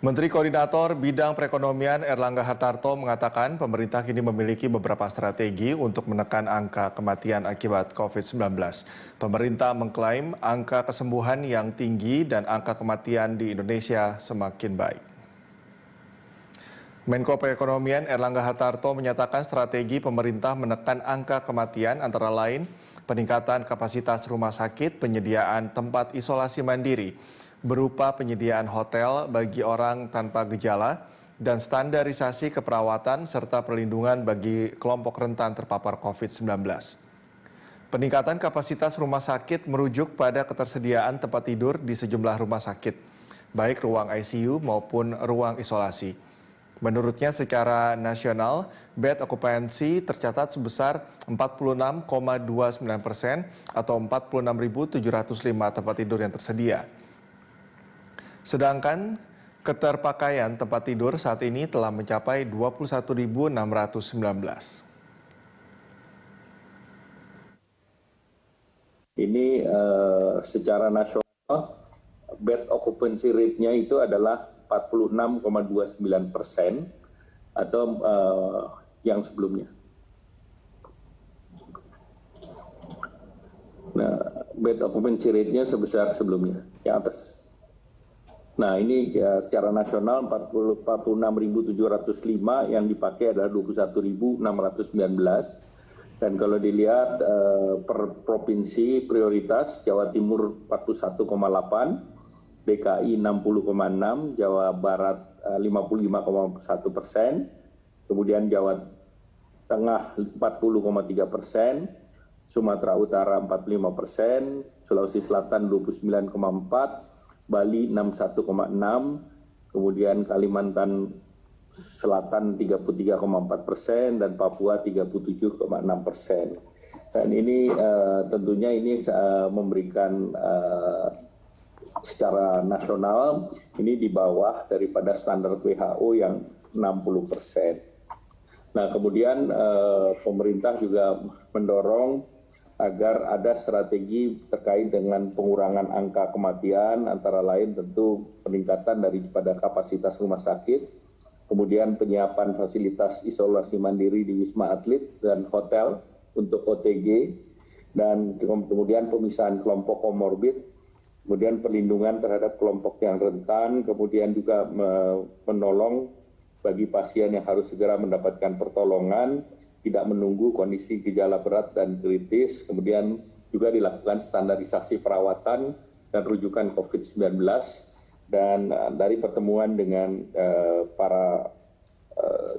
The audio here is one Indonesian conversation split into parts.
Menteri Koordinator Bidang Perekonomian Erlangga Hartarto mengatakan pemerintah kini memiliki beberapa strategi untuk menekan angka kematian akibat COVID-19. Pemerintah mengklaim angka kesembuhan yang tinggi dan angka kematian di Indonesia semakin baik. Menko Perekonomian Erlangga Hartarto menyatakan strategi pemerintah menekan angka kematian antara lain peningkatan kapasitas rumah sakit, penyediaan tempat isolasi mandiri, berupa penyediaan hotel bagi orang tanpa gejala, dan standarisasi keperawatan serta perlindungan bagi kelompok rentan terpapar COVID-19. Peningkatan kapasitas rumah sakit merujuk pada ketersediaan tempat tidur di sejumlah rumah sakit, baik ruang ICU maupun ruang isolasi. Menurutnya secara nasional, bed occupancy tercatat sebesar 46,29% atau 46.705 tempat tidur yang tersedia. Sedangkan keterpakaian tempat tidur saat ini telah mencapai 21.619. Ini secara nasional bed occupancy rate-nya itu adalah 46,29% atau yang sebelumnya. Nah, bed occupancy rate-nya sebesar sebelumnya, yang atas. Nah, ini ya, secara nasional 46.705, yang dipakai adalah 21.619. Dan kalau dilihat per provinsi prioritas, Jawa Timur 41,8, DKI 60,6, Jawa Barat 55,1%, kemudian Jawa Tengah 40,3%, Sumatera Utara 45%, Sulawesi Selatan 29,4%, Bali 61,6%, kemudian Kalimantan Selatan 33,4% dan Papua 37,6%. Dan ini tentunya ini memberikan secara nasional ini di bawah daripada standar WHO yang 60%. Nah, kemudian pemerintah juga mendorong agar ada strategi terkait dengan pengurangan angka kematian, antara lain tentu peningkatan daripada kapasitas rumah sakit, kemudian penyiapan fasilitas isolasi mandiri di Wisma Atlet dan hotel untuk OTG, dan kemudian pemisahan kelompok komorbid, kemudian perlindungan terhadap kelompok yang rentan, kemudian juga menolong bagi pasien yang harus segera mendapatkan pertolongan, tidak menunggu kondisi gejala berat dan kritis, kemudian juga dilakukan standarisasi perawatan dan rujukan COVID-19, dan dari pertemuan dengan para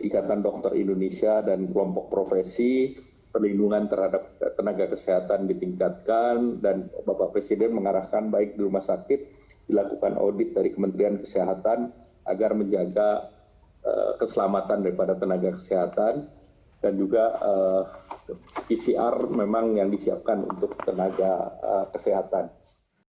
Ikatan Dokter Indonesia dan kelompok profesi, perlindungan terhadap tenaga kesehatan ditingkatkan, dan Bapak Presiden mengarahkan baik di rumah sakit dilakukan audit dari Kementerian Kesehatan agar menjaga keselamatan daripada tenaga kesehatan, dan juga PCR memang yang disiapkan untuk tenaga kesehatan.